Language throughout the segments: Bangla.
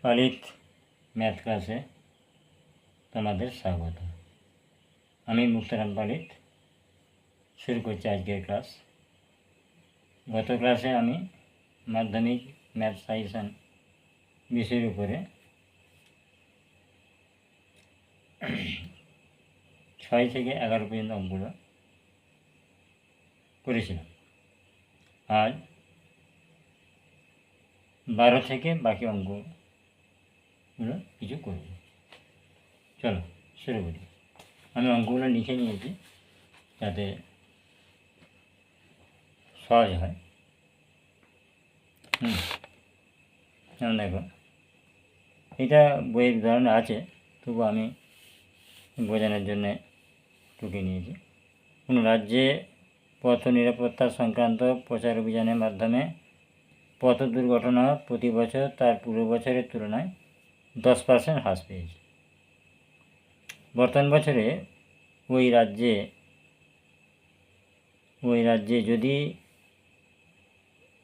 পালিত ম্যাথ ক্লাসে তোমাদের স্বাগত। আমি মুক্তারাম পালিত শুরু করছি আজকের ক্লাস। গত ক্লাসে আমি মাধ্যমিক ম্যাথ সাজেশন বিষয়ের উপরে 6 থেকে 11 পর্যন্ত অঙ্কগুলো করেছিলাম। আজ 12 থেকে বাকি অঙ্কগুলো কিছু করব। চলো শুরু করি। আমি অঙ্কগুলো লিখে নিয়েছি যাতে সহজ হয়। যেমন দেখো, এটা বইয়ের উদাহরণ আছে, তবু আমি বোঝানোর জন্য টুকে নিয়েছি। কোনো রাজ্যে পথ নিরাপত্তা সংক্রান্ত প্রচার অভিযানের মাধ্যমে পথ দুর্ঘটনা প্রতি বছর তার পূর্ব বছরের তুলনায় 10% হ্রাস পেয়েছে। বর্তমান বছরে ওই রাজ্যে যদি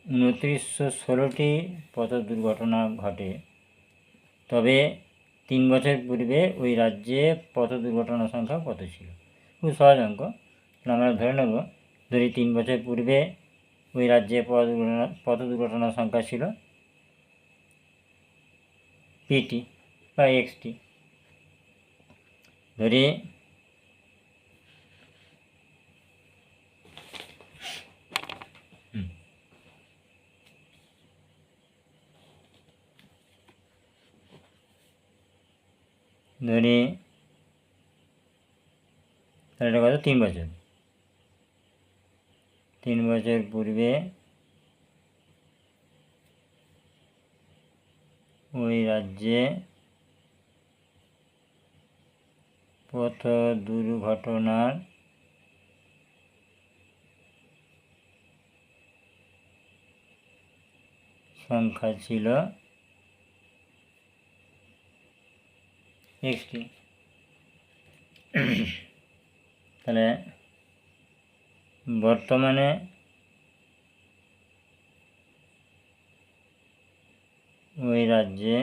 2916টি পথ দুর্ঘটনা ঘটে, তবে 3 বছর পূর্বে ওই রাজ্যে পথ দুর্ঘটনার সংখ্যা কত ছিল? খুব সহজ অঙ্ক। আমরা ধরে নেব, যদি 3 বছর পূর্বে ওই রাজ্যে পথ দুর্ঘটনার সংখ্যা ছিল পিটি বা এক্সটি। ধরি তাহলে কত? 3 বছর। 3 বছর পূর্বে ওই রাজ্যে পথ দুর্ঘটনার সংখ্যা ছিল এক্সটি। তাহলে বর্তমানে ওই রাজ্যে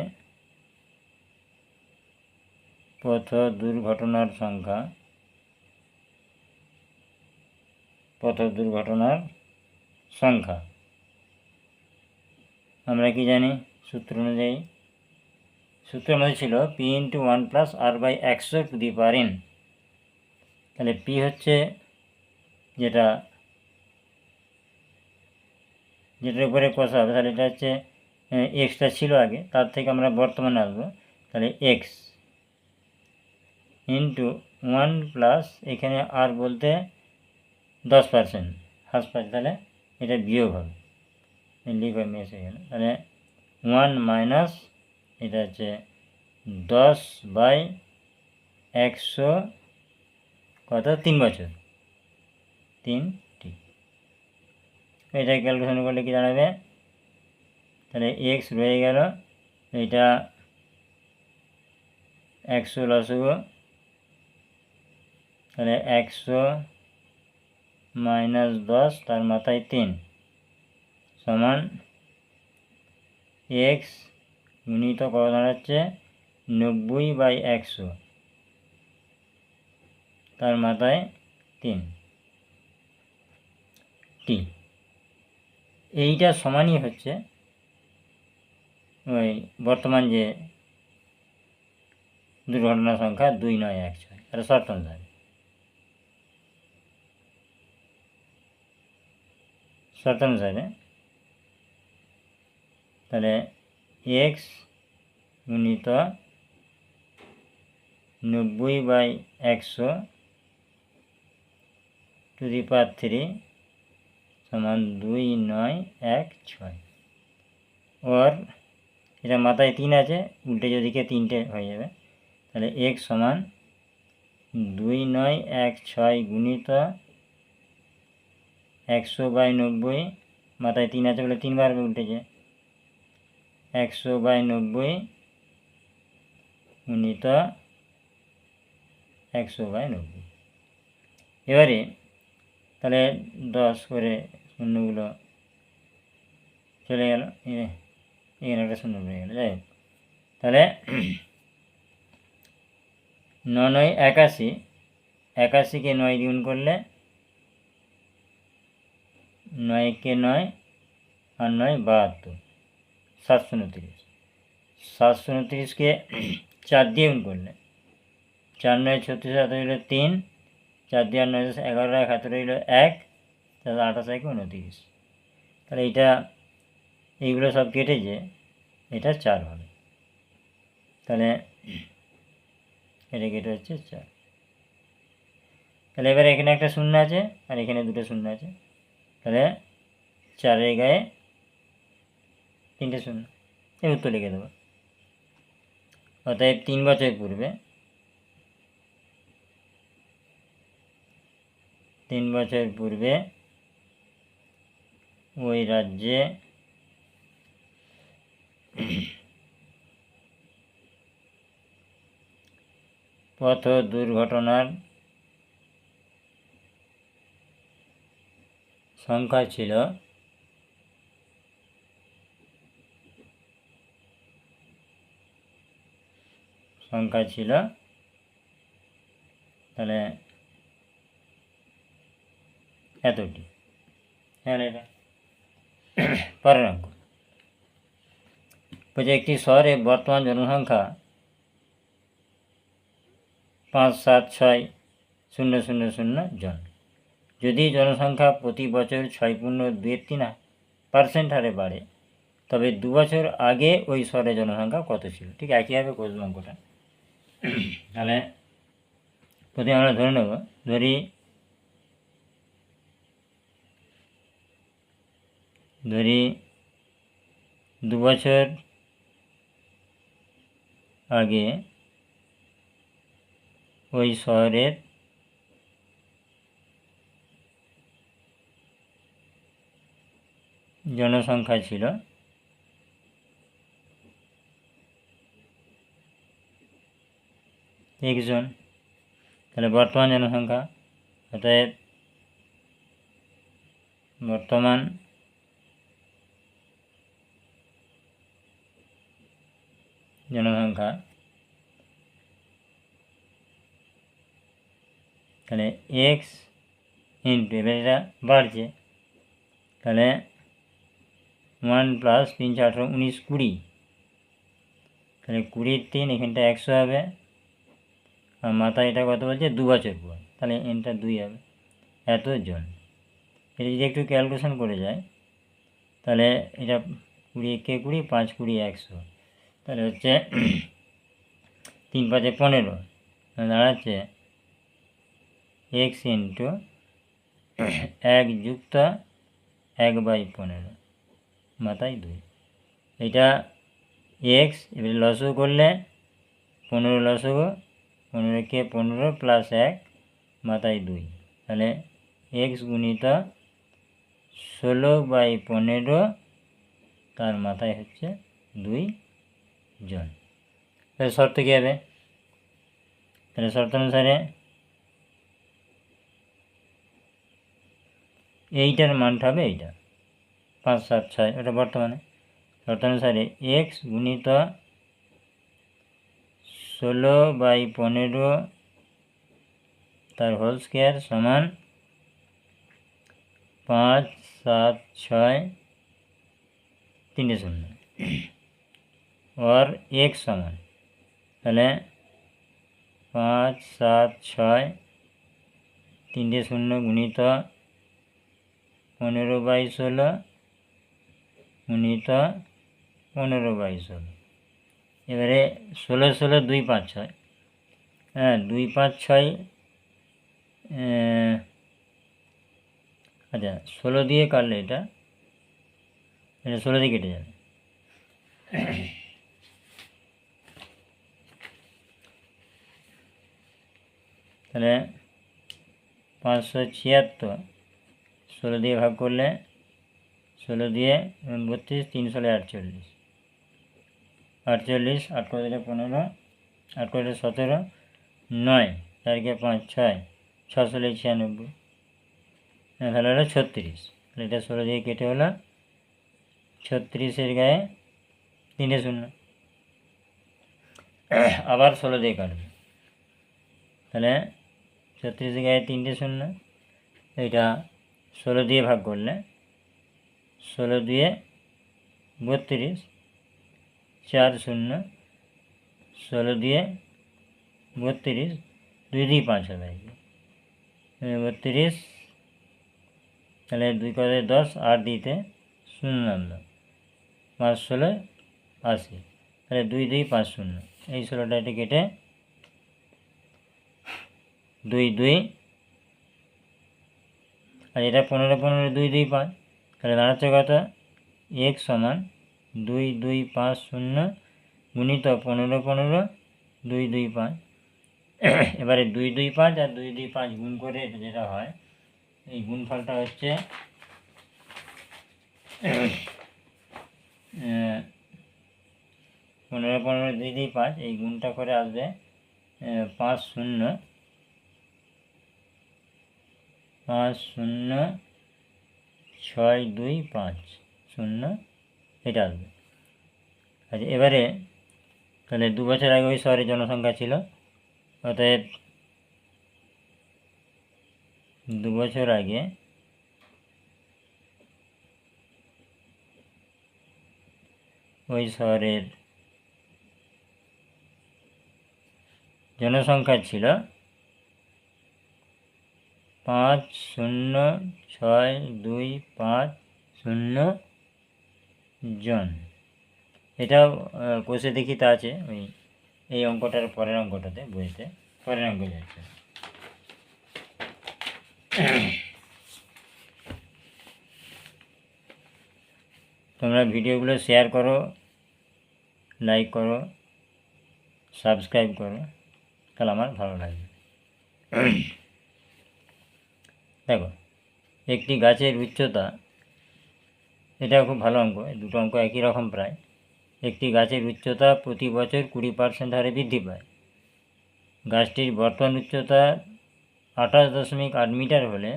পথ দুর্ঘটনার সংখ্যা আমরা কি জানি? সূত্র অনুযায়ী ছিল P into 1 plus R by 100 to the power n। তাহলে পি হচ্ছে যেটার উপরে কষা হবে, তাহলে এটা হচ্ছে এক্সটা ছিল আগে, তার থেকে আমরা বর্তমানে আসবো। তাহলে এক্স ইন্টু 1 প্লাস, এখানে আর বলতে 10% হ্রাস পাচ্ছে, তাহলে এটা বিয়োগ হবে, লিখবে মেস হয়ে গেল। তাহলে 1 মাইনাস এটা হচ্ছে 10/100 কত? 3 বছর, 3টি। এটা ক্যালকুলেশন করলে কি দাঁড়াবে? তাহলে এক্স রয়ে গেল, এটা 100 লসগো, তাহলে 100 মাইনাস 10 তার মাথায় 3 সমান এক্স গুণিত কত দাঁড়াচ্ছে? 90/100 তার মাথায় 3টি। এইটা সমানই হচ্ছে ওই বর্তমান যে দুর্ঘটনার সংখ্যা 2916। এটা শর্ট অনুসারে তাহলে এক্স গুণিত 90/100 টু দি পাওয়ার 3 সমান 2916। ওর এটা মাথায় 3 আছে, উল্টে যদিকে 3টে হয়ে যাবে। তাহলে এক্স সমান 2916 গুণিত 100/90, মাথায় 3 আছে বলে 3 বার উল্টেছে, 100/90 গুণিত 100/90। এবারে তাহলে 10 করে শূন্যগুলো চলে গেল, এখানে একটা শূন্য রয়ে গেল। যাই হোক, তাহলে 9 81, 81কে 9 গুণ করলে 9 কে 9 আর 9 72, 729। 729কে 4 দিয়ে গুণ করলে 4 9 36, 7 হইল 3, 4 দিয়ে 9 11, 11 হইল 1, তাহলে 28 1 29। তাহলে এইগুলো সব কেটেছে, এটা 4 হবে। তাহলে এটা কেটে হচ্ছে 4। তাহলে এবার এখানে একটা শূন্য আছে আর এখানে দুটো শূন্য আছে, তাহলে 4-এর গায়ে 3টে শূন্য, এই উত্তর লিখে দেবো। অতএব 3 বছর পূর্বে, 3 বছর পূর্বে ওই রাজ্যে পথ দুর্ঘটনার সংখ্যা ছিল তাহলে এতটি। হ্যাঁ, এটা পরের অঙ্ক বলছে একটি শহরে বর্তমান জনসংখ্যা 576,000 জন। যদি জনসংখ্যা প্রতি বছর 6.23% হারে বাড়ে, তবে 2 বছর আগে ওই শহরের জনসংখ্যা কত ছিল? ঠিক একইভাবে করব অঙ্কটা। তাহলে প্রথমে আমরা ধরে নেব, ধরি 2 বছর আগে ওই শহরের জনসংখ্যা ছিল 1 জন। তাহলে বর্তমান জনসংখ্যা, অতএব বর্তমান জনসংখ্যা, তাহলে এক্স ইন্টু, এবার এটা বাড়ছে, তাহলে 1 + 3 × 18 19 20, তাহলে 20 × 3 এখানটা 100 হবে, আর মাথায় এটা কত বলছে 2 বছর পর, তাহলে এনটা 2 হবে। এত জন, এটা যদি একটু ক্যালকুলেশন করে যায়, তাহলে এটা 20 × 20, 5 × 20 100, তাহলে হচ্ছে 3 × 5 = 15, দাঁড়াচ্ছে এক্স ইন্টু 1 যুক্ত 1/15 মাথায় 2, এটা এক্স। এবারে লসও করলে 15 লসও, 15কে 15 + 1 মাথায় 2, তাহলে এক্স গুণিত 16/15, তার মাথায় হচ্ছে 2 জন। তাহলে শর্ত কী হবে? তাহলে শর্ত অনুসারে এইটার মানটা হবে এইটা 576, ওটা বর্তমানে। শর্ত অনুসারে এক্স গুণিত 16/15 তার হোল স্কোয়ার সমান 5 7 6 3 0, और এক্স সমান, তাহলে 5 7 6 3 0 গুণিত 15/16 গুণিত 15/16। এবারে 16 16 2 5 6, হ্যাঁ 2 5 6, আচ্ছা 16 দিয়ে কাটলে এটা 16 দিয়ে কেটে যাবে। তাহলে 576, 16 দিয়ে ভাগ করলে 16 দিয়ে 32, 3 × 48, 48, 8 করে দিলে 15, 8 করে দিলে 17, 9, 4 × 5 6, 6 × 96, তাহলে হলো 36। তাহলে এটা 16 দিয়ে কেটে হলো 36-এর গায়ে 3 0, আবার 16 দিয়ে কাটবে, তাহলে 36 গায়ে 3টে শূন্য, এইটা 16 দিয়ে ভাগ করলে 16 দিয়ে 32, 4 শূন্য, 16 দিয়ে 32, 2 দিয়ে 5 হবে, 32, তাহলে 2 করে 10, 8 দিতে 0 নামলো, 5 16 80, তাহলে 2 2 5 0, এই 16টা এটা কেটে 2 2, আর এটা 15 15, 2 2 5, তাহলে দাঁড়াচ্ছে কত, x সমান 2 2 5 0 গুণিত 15 15, 2 2 5, এবারে 2 2 5 আর 2 2 5 গুণ করে এটা যেটা হয়, এই গুণফলটা হচ্ছে 15 15, 2 2 5, এই গুণটা করে আসবে 5 0 5 0 6 2 5 0, এটা আসবে। আচ্ছা, এবারে তাহলে 2 বছর আগে ওই শহরে জনসংখ্যা ছিল, অতএব 2 বছর আগে ওই শহরের জনসংখ্যা ছিল 5 0 6 2 5 0 জন। এটাও কোষে দেখিতে আছে, ওই এই অঙ্কটার পরের অঙ্কটাতে, বইতে পরের অঙ্ক যাচ্ছে। তোমরা ভিডিওগুলো শেয়ার করো, লাইক করো, সাবস্ক্রাইব করো, তাহলে আমার ভালো লাগবে। দেখো, একটি গাছের উচ্চতা, এটা খুব ভালো অঙ্ক, দুটো অঙ্ক একই রকম প্রায়। একটি গাছের উচ্চতা প্রতি বছর 20% হারে বৃদ্ধি পায়। গাছটির বর্তমান উচ্চতা 28.8 মিটার হলে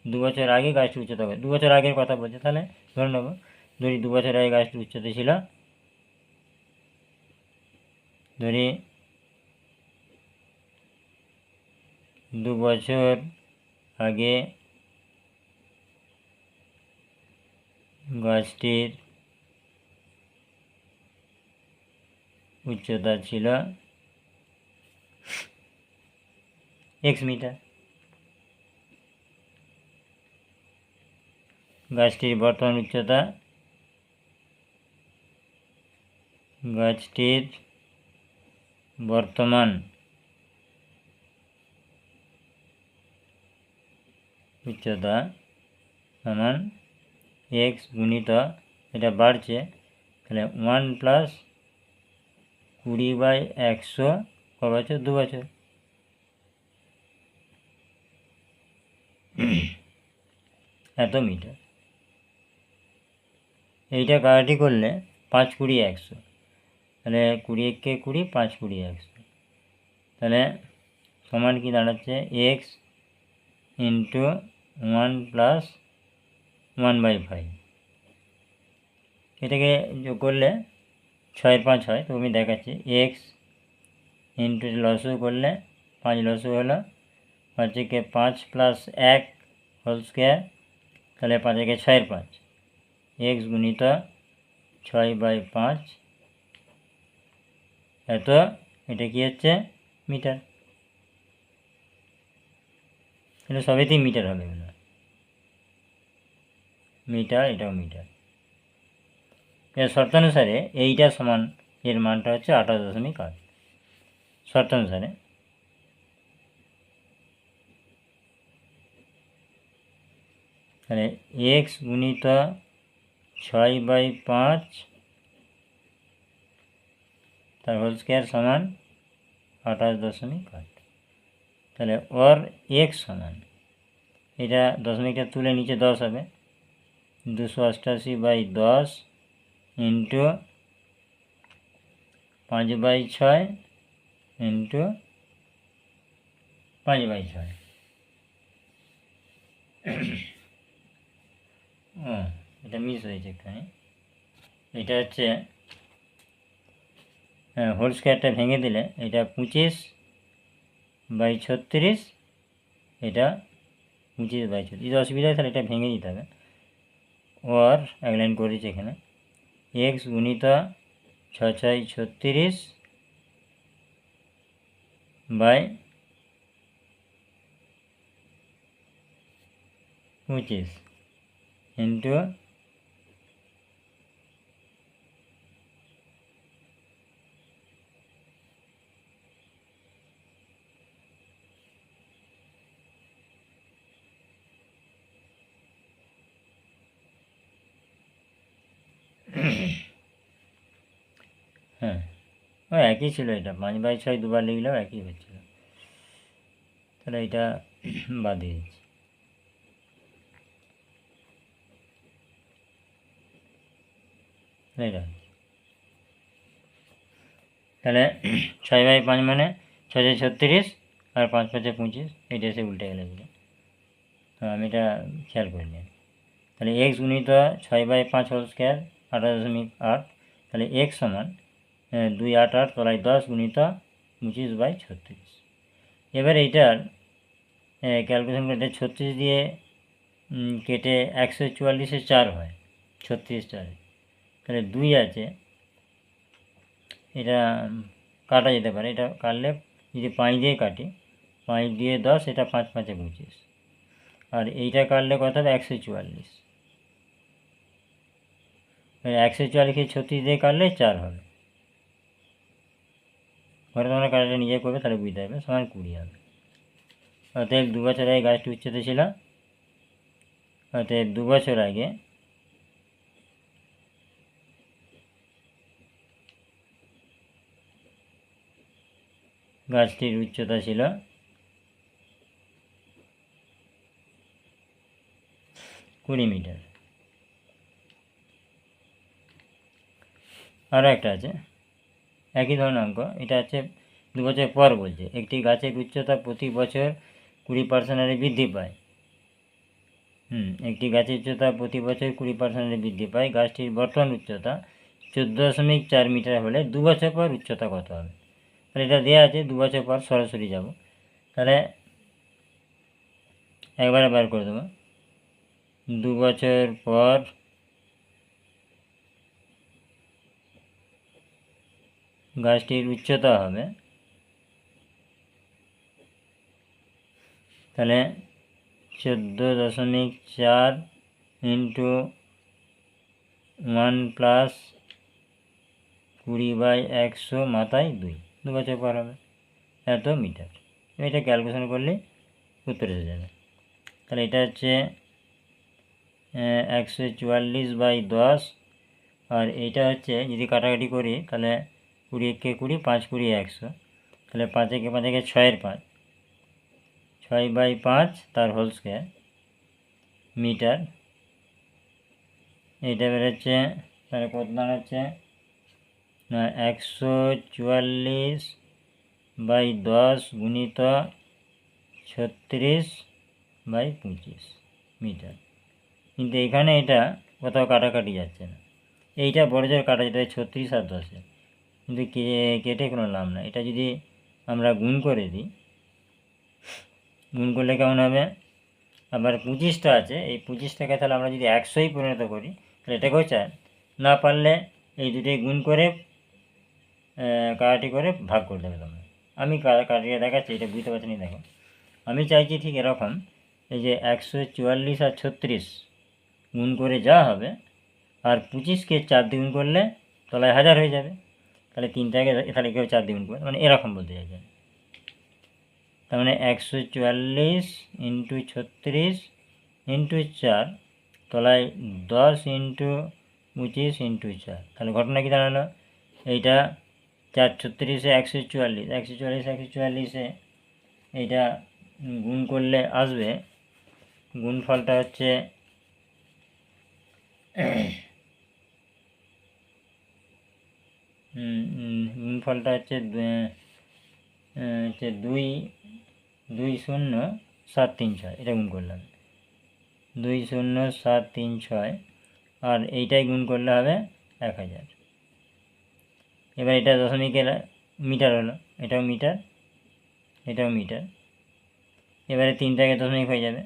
2 বছর আগে গাছটির উচ্চতা, 2 বছর আগের কথা বলছে, তাহলে ধরে নেব, ধরি 2 বছর আগে গাছটির উচ্চতা ছিল, ধরি 2 বছর আগে গাছটির উচ্চতা ছিল x মিটার। গাছটির বর্তমান উচ্চতা, গাছটির বর্তমান উচ্চতা সমান x গুণিত, এটা বাড়ছে, তাহলে 1 + 20/100 ক বছর, 2 বছর, এত মিটার। এইটা কাটাটি করলে 5 20 100, তাহলে 20 কে 20, 5 20 100, তাহলে সমান কি দাঁড়াচ্ছে, x ইন্টু 1 + 1/5, এটাকে যোগ করলে 6 5 হয়, তো আমি দেখাচ্ছি, x ইন্টু লসও করলে 5 লসও হলো, 5 থেকে 5 + 1 হোল স্কোয়ার, তাহলে 5 থেকে 6 5, x গুণিত 6/5, এত, এটা কি হচ্ছে, মিটার। তাহলে সবেতেই মিটার হবে, মিটার, এটাও মিটার। এর শর্তানুসারে এইটা সমান, এর মানটা হচ্ছে 28.8 শর্তানুসারে। তাহলে x গুণিত 6/5 তার হোল স্কোয়ার সমান 28.8, তাহলে ওর x সমান, এটা দশমিকটা তুলে নিচে 10 হবে, 288/10 ইন্টু 5/6 ইন্টু 5/6, ও, এটা মিস হয়েছে একটুখানি, এটা হচ্ছে হোল স্কোয়ারটা ভেঙে দিলে এটা 25/36, এটা 25/36। যদি অসুবিধা হয় তাহলে এটা ভেঙে দিতে হবে। ওর এক লাইন করেছি এখানে, এক্স গুণিত 6×6 36/25 ইন্টু হ্যাঁ ও একই ছিল, এটা 5/6 দুবার লিখলেও একই হচ্ছিল, তাহলে এটা বাদ দিয়ে দিচ্ছি। এটা তাহলে 6/5 মানে 6×6 আর 5×5 = 25, এটা এসে উল্টে গেলে পুরো। তো আমি এটা খেয়াল করিনি। তাহলে এক্স গুণিত 6/5 হোল স্কোয়ার 18.8, তাহলে এক্স সমান 288 তলায় 10 গুণিত 25/36। এবার এইটার ক্যালকুলেশন করতে 36 দিয়ে কেটে 144-এ 4 হয়, 36 তাহলে 2 আছে, এটা কাটা যেতে পারে। এটা কাটলে যদি 5 দিয়ে কাটি, 5 দিয়ে 10, এটা 5×5 = 25, আর এইটা কাটলে কত হবে 144। 144কে 36 দিয়ে কাটলে 4 হবে। ঘরে তোমরা কাটাটা নিজে করবে, তাহলে বুঝতে পারবে, সমান 20 হবে। অতএব 2 বছর আগে গাছটি উচ্চতা ছিল, অতএব 2 বছর আগে গাছটির উচ্চতা ছিল 20 মিটার। আরও একটা আছে একই ধরনের অঙ্ক, এটা হচ্ছে 2 বছর পর বলছে। একটি গাছের উচ্চতা প্রতি বছর 20% হারে বৃদ্ধি পায়। একটি গাছের উচ্চতা প্রতি বছর 20% হারে বৃদ্ধি পায়। গাছটির বর্তমান উচ্চতা 14.4 মিটার হলে 2 বছর পর উচ্চতা কত হবে? তাহলে এটা দেওয়া আছে, 2 বছর পর সরাসরি যাব, তাহলে একবারে বার করে দেবো। 2 বছর পর গাছটির উচ্চতা হবে, তাহলে 14.4 ইন্টু 1 প্লাস 20/100 মাথায় 2 বছর পর হবে এত মিটার। এটা ক্যালকুলেশন করলে উত্তর এসে যাবে। তাহলে এটা হচ্ছে 144/10, আর এইটা হচ্ছে যদি কাটাকাটি করি তাহলে 20 20, 5 20 100, তাহলে 5 5 6-এর 5, 6/5 তার হোল স্কোয়ার মিটার। এইটা বেরোচ্ছে, তাহলে কত দাঁড়াচ্ছে না 144/10 গুণিত 36/25 মিটার। কিন্তু এখানে এটা কোথাও কাটাকাটি যাচ্ছে না, এইটা বড় জোর কাটা যেতে 36 আর 10, কিন্তু কেটে কোনো লাভ না। এটা যদি আমরা গুণ করে দিই, গুণ করলে কেমন হবে, আবার 25টা আছে, এই 25টাকে তাহলে আমরা যদি 100-ই পরিণত করি, তাহলে এটাকেও চাই না, পারলে এই দুটোই গুণ করে কাটাটি করে ভাগ করে দেবে তোমরা। আমি কাটিয়ে দেখাচ্ছি, এটা বুঝতে পারছি না। দেখো আমি চাইছি ঠিক এরকম, এই যে 144 আর 36 গুণ করে যা হবে, আর 25কে 4 দিয়ে গুণ করলে তলায় 1000 হয়ে যাবে, তাহলে 3টাকে তাহলে কেউ 4 দিয়ে গুণ করবে, মানে এরকম বলতে চাইছে। তার মানে 144 ইন্টু 36 ইন্টু 4 তলায় 10 ইন্টু 25 ইন্টু 4, তাহলে ঘটনা কী দাঁড়ালো, এইটা 4 36-এ 144, 144 এইটা গুণ করলে আসবে, গুণফলটা হচ্ছে গুণফলটা হচ্ছে 20736, এটা গুণ করলাম 20736, আর এইটাই গুণ করলে হবে 1000। এবার এটা দশমিকের মিটার হলো, এটাও মিটার, এটাও মিটার। এবারে 3টাকে দশমিক হয়ে যাবে,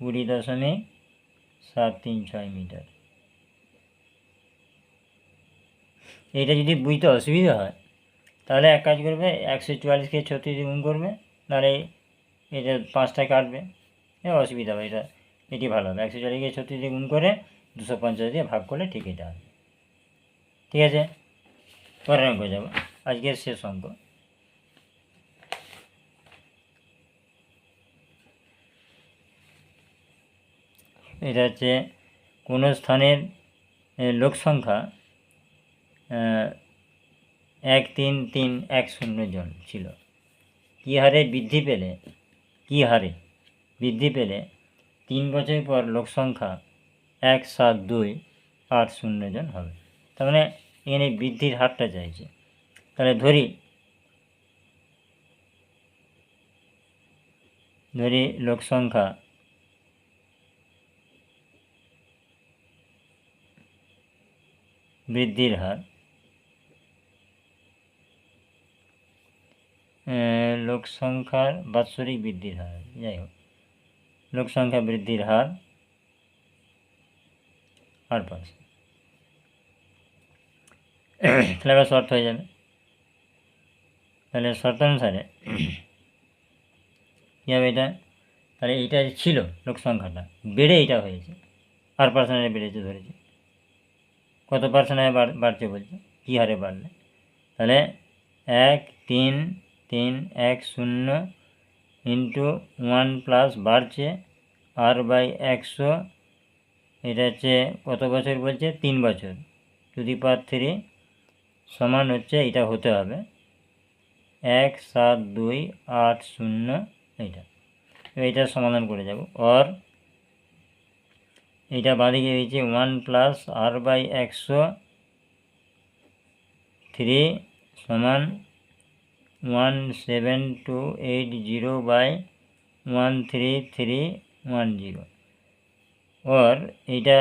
20.736 মিটার। এটা যদি বুঝতে অসুবিধা হয় তাহলে এক কাজ করবে, 144কে 36 দিয়ে গুণ করবে, নাহলে এটা 5টা কাটবে, অসুবিধা হবে। এটি ভালো হবে, 144কে 36 দিয়ে গুণ করে 250 দিয়ে ভাগ করলে ঠিক এটা হবে। ঠিক আছে, পরের অঙ্ক যাব, আজকের শেষ অঙ্ক। এটা হচ্ছে কোনো স্থানের লোক সংখ্যা 13310 জন ছিল, কী হারে বৃদ্ধি পেলে 3 বছর পর লোক সংখ্যা 17280 জন হবে। তার মানে এখানে বৃদ্ধির হারটা চাইছে। তাহলে ধরি লোক সংখ্যা বৃদ্ধির হার, লোক সংখ্যার বাৎসরিক বৃদ্ধির হার, যাই হোক, লোক সংখ্যা বৃদ্ধির হার 8%। তাহলে এবার শর্ত হয়ে যাবে। তাহলে শর্ত অনুসারে কী হবে এটা, তাহলে এইটা ছিল লোক সংখ্যাটা, বেড়ে এটা হয়েছে, 8% বেড়েছে ধরেছে। কত পার্সেন্ট বাড়ছে বলছে, কী হারে বাড়লে, তাহলে 13310 ইন্টু 1 প্লাস বাড়ছে r/100, এটা হচ্ছে কত বছর বলছে, 3 বছর, টু দি পাওয়ার 3 সমান হচ্ছে, এটা হতে হবে 17280। এইটার সমাধান করে যাব। অর এইটা বাঁদিকে দিয়েছে 1 প্লাস r/100 3 সমান 17280/13310। ওর এইটা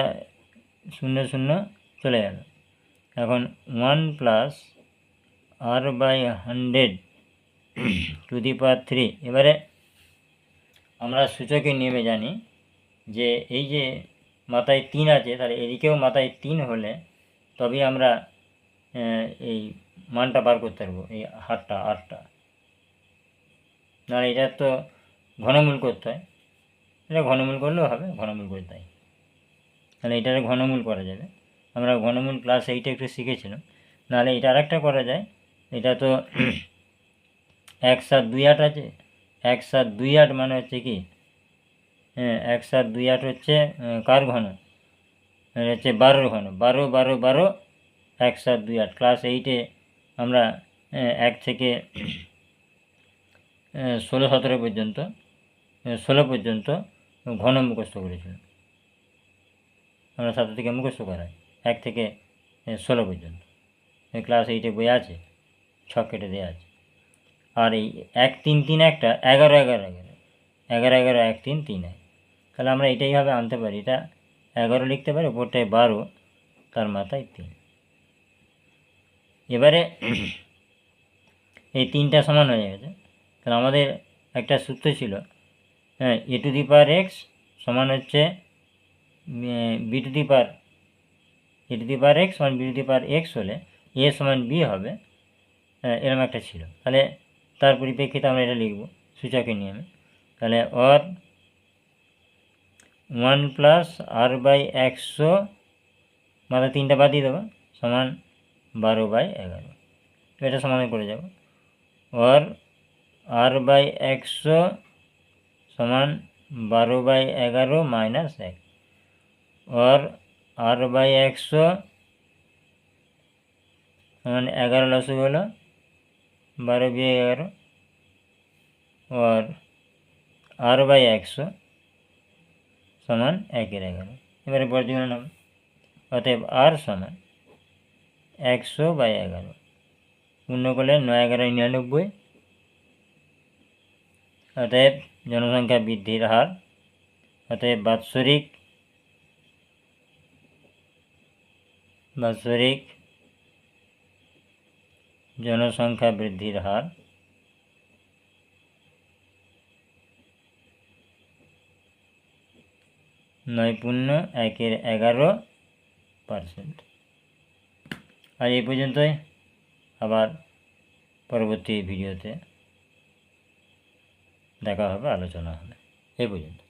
0 চলে গেল। এখন 1 প্লাস r/100 টু দি পাওয়ার 3। এবারে আমরা সূচকের নিয়মে জানি যে এই যে মাথায় 3 আছে, তাহলে এদিকেও মাথায় 3 হলে তবেই আমরা এই মানটা বার করতে পারবো, এই হারটা। নাহলে এটার তো ঘনমূল করতে হয়, এটা ঘনমূল করলেও হবে, ঘনমূল করে তাই, তাহলে এটার ঘনমূল করা যাবে। আমরা ঘনমূল ক্লাস 8 একটু শিখেছিলাম। নাহলে এটা আরেকটা করা যায়, এটা তো 1728 আছে, 1728 মানে হচ্ছে কি, 1728 হচ্ছে কার ঘন, হচ্ছে 12 ঘন, 12 12 12 1728। ক্লাস 8-এ আমরা 1 থেকে 16 17 পর্যন্ত 16 পর্যন্ত ঘন মুখস্থ করেছিলাম। আমরা 7 থেকে মুখস্থ করাই 1 থেকে 16 পর্যন্ত, ক্লাস 8-এ বই আছে, ছক কেটে দেওয়া আছে। আর এই 1 3 3 একটা 11 11 11 11 11 1 3 3 1, তাহলে আমরা এটাইভাবে আনতে পারি, এটা 11 লিখতে পারি, ওপরটায় 12, তার মাথায় 3। এবারে এই 3টা সমান হয়ে গেছে। তাহলে আমাদের একটা সূত্র ছিল, a two the power x সমান হচ্ছে b two the power a two the power x সমান b two the power x হলে a সমান b হবে, এরকম একটা ছিল। তাহলে তার পরিপ্রেক্ষিতে আমরা এটা লিখব সূচকের নিয়মে। তাহলে অর 1 প্লাস r/100 মাথা 3টা বাদ দিয়ে দেবো, সমান 12/11। এটা সমাধান করে যাব। অর r/100 সমান 12/11 মাইনাস 1। অর r/100 সমান 11 লসগু হলো 12 বিয়ে 11। और r/100 সমান 1/11। এবারে বর্গমূল হবে, অতএব r সমান 100/11। পূর্ণ করলে 9 11 99। অতএব জনসংখ্যা বৃদ্ধির হার, অতএব বাৎসরিক জনসংখ্যা বৃদ্ধির হার 9.1-11%। আর এই পর্যন্তই, আবার পরবর্তী ভিডিওতে দেখা হবে, আলোচনা হবে। এই পর্যন্ত।